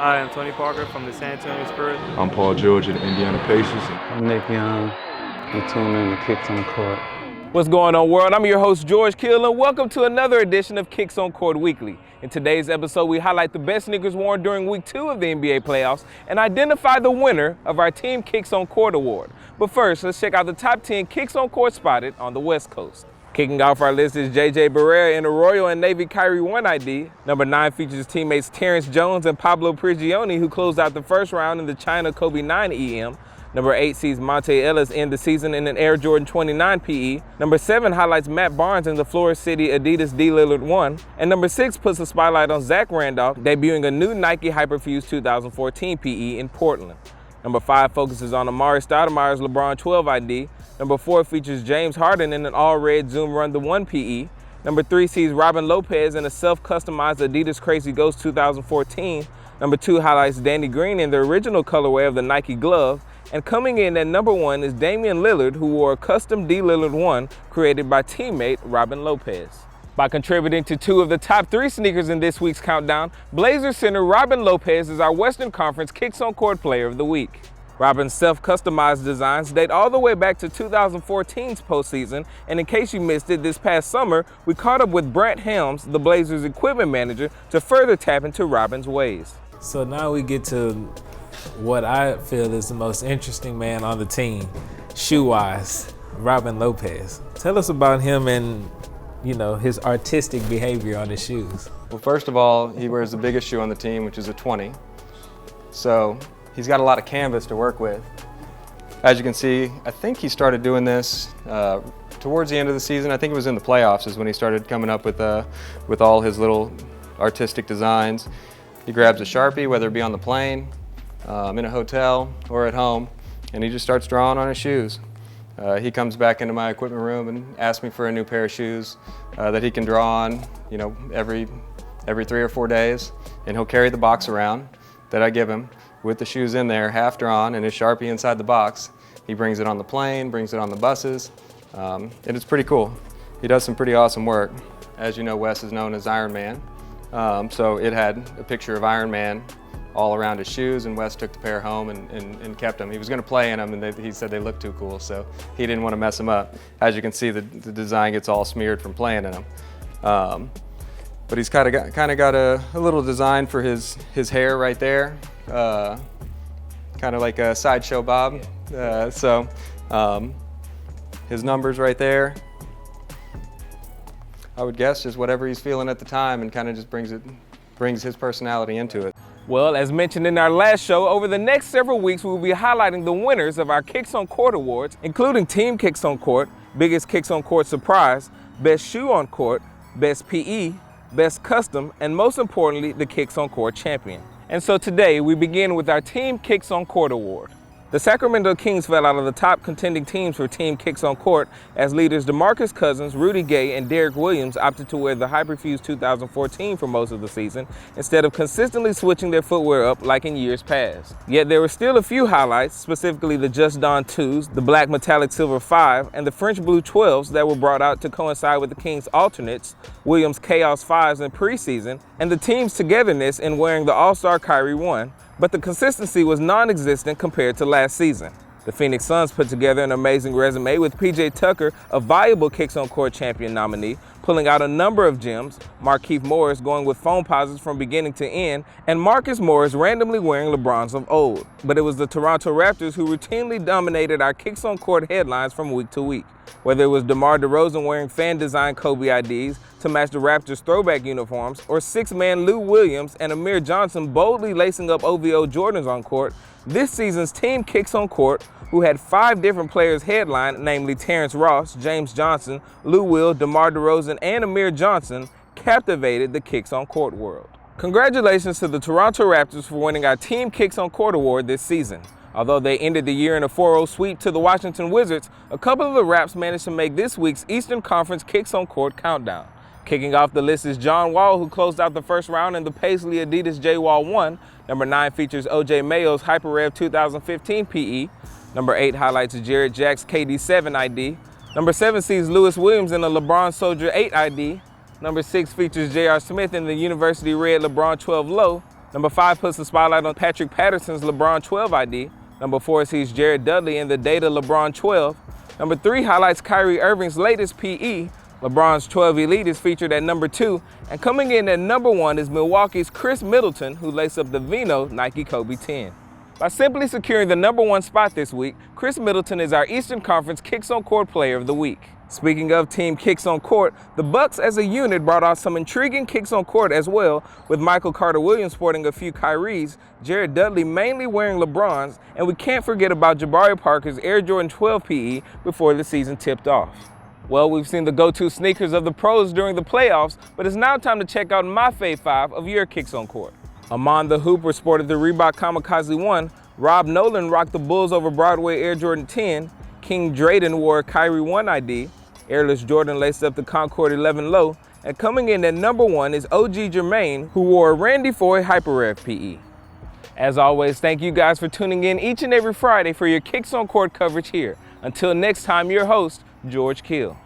I am Tony Parker from the San Antonio Spurs. I'm Paul George of the Indiana Pacers. I'm Nick Young. You tune in to Kicks on Court. What's going on, world? I'm your host, George Kiel, and welcome to another edition of Kicks on Court Weekly. In today's episode, we highlight the best sneakers worn during Week 2 of the NBA playoffs and identify the winner of our Team Kicks on Court award. But first, let's check out the top 10 Kicks on Court spotted on the West Coast. Kicking off our list is J.J. Barea in a Royal and Navy Kyrie 1 ID. Number 9 features teammates Terrence Jones and Pablo Prigioni, who closed out the first round in the China Kobe 9 EM. Number 8 sees Monte Ellis end the season in an Air Jordan 29 PE. Number 7 highlights Matt Barnes in the Florida City Adidas D. Lillard 1. And number 6 puts a spotlight on Zach Randolph, debuting a new Nike Hyperfuse 2014 PE in Portland. Number 5 focuses on Amari Stoudemire's LeBron 12 ID. Number 4 features James Harden in an all-red Zoom Run the 1 PE. Number 3 sees Robin Lopez in a self-customized Adidas Crazy Ghost 2014. Number 2 highlights Danny Green in the original colorway of the Nike glove. And coming in at number 1 is Damian Lillard, who wore a custom D. Lillard 1 created by teammate Robin Lopez. By contributing to 2 of the top 3 sneakers in this week's countdown, Blazers center Robin Lopez is our Western Conference Kicks on Court Player of the Week. Robin's self-customized designs date all the way back to 2014's postseason, and in case you missed it, this past summer, we caught up with Brent Helms, the Blazers equipment manager, to further tap into Robin's ways. So now we get to what I feel is the most interesting man on the team, shoe-wise, Robin Lopez. Tell us about him and, his artistic behavior on his shoes. Well, first of all, he wears the biggest shoe on the team, which is a 20. So he's got a lot of canvas to work with. As you can see, I think he started doing this towards the end of the season. I think it was in the playoffs is when he started coming up with all his little artistic designs. He grabs a Sharpie, whether it be on the plane, in a hotel, or at home, and he just starts drawing on his shoes. He comes back into my equipment room and asks me for a new pair of shoes that he can draw on, every 3 or 4 days, and he'll carry the box around that I give him with the shoes in there, half drawn, and his Sharpie inside the box. He brings it on the plane, brings it on the buses, and it's pretty cool. He does some pretty awesome work. As you know, Wes is known as Iron Man, so it had a picture of Iron Man all around his shoes, and Wes took the pair home and kept them. He was going to play in them, and he said they looked too cool, so he didn't want to mess them up. As you can see, the design gets all smeared from playing in them. But he's kind of got a little design for his hair right there, kind of like a Sideshow Bob. His numbers right there. I would guess just whatever he's feeling at the time, and kind of just brings his personality into it. Well, as mentioned in our last show, over the next several weeks, we will be highlighting the winners of our Kicks on Court awards, including Team Kicks on Court, Biggest Kicks on Court Surprise, Best Shoe on Court, Best PE, Best Custom, and most importantly, the Kicks on Court champion. And so today, we begin with our Team Kicks on Court award. The Sacramento Kings fell out of the top contending teams for Team Kicks on Court as leaders DeMarcus Cousins, Rudy Gay, and Derek Williams opted to wear the Hyperfuse 2014 for most of the season instead of consistently switching their footwear up like in years past. Yet there were still a few highlights, specifically the Just Dawn 2s, the Black Metallic Silver 5, and the French Blue 12s that were brought out to coincide with the Kings' alternates, Williams Chaos 5s in preseason, and the team's togetherness in wearing the All-Star Kyrie 1. But the consistency was non-existent compared to last season. The Phoenix Suns put together an amazing resume with PJ Tucker, a viable Kicks on Court champion nominee, pulling out a number of gems, Markieff Morris going with foam posits from beginning to end, and Marcus Morris randomly wearing LeBrons of old. But it was the Toronto Raptors who routinely dominated our Kicks on Court headlines from week to week. Whether it was DeMar DeRozan wearing fan-designed Kobe IDs to match the Raptors' throwback uniforms, or six-man Lou Williams and Amir Johnson boldly lacing up OVO Jordans on court, this season's Team Kicks on Court, who had 5 different players headlined, namely Terrence Ross, James Johnson, Lou Will, DeMar DeRozan, and Amir Johnson, captivated the Kicks on Court world. Congratulations to the Toronto Raptors for winning our Team Kicks on Court award this season. Although they ended the year in a 4-0 sweep to the Washington Wizards, a couple of the Raps managed to make this week's Eastern Conference Kicks on Court countdown. Kicking off the list is John Wall, who closed out the first round in the Paisley Adidas J-Wall 1. Number 9 features O.J. Mayo's HyperRev 2015 PE. Number 8 highlights Jarrett Jack's KD 7 ID. Number 7 sees Lewis Williams in a LeBron Soldier 8 ID. Number 6 features J.R. Smith in the University Red LeBron 12 Low. Number 5 puts the spotlight on Patrick Patterson's LeBron 12 ID. Number 4 sees Jared Dudley in the Data LeBron 12. Number 3 highlights Kyrie Irving's latest PE. LeBron's 12 Elite is featured at number 2. And coming in at number 1 is Milwaukee's Chris Middleton, who laced up the Vino Nike Kobe 10. By simply securing the number 1 spot this week, Chris Middleton is our Eastern Conference Kicks on Court Player of the Week. Speaking of team kicks on court, the Bucks as a unit brought out some intriguing kicks on court as well, with Michael Carter-Williams sporting a few Kyries, Jared Dudley mainly wearing LeBrons, and we can't forget about Jabari Parker's Air Jordan 12 PE before the season tipped off. Well, we've seen the go-to sneakers of the pros during the playoffs, but it's now time to check out my fave 5 of your kicks on court. Amon the Hooper sported the Reebok Kamikaze 1, Rob Nolan rocked the Bulls over Broadway Air Jordan 10, King Drayden wore a Kyrie 1 ID, Airless Jordan laced up the Concord 11 low, and coming in at number 1 is OG Jermaine, who wore a Randy Foye Hyper Rev PE. As always, thank you guys for tuning in each and every Friday for your Kicks on Court coverage here. Until next time, your host, George Kiel.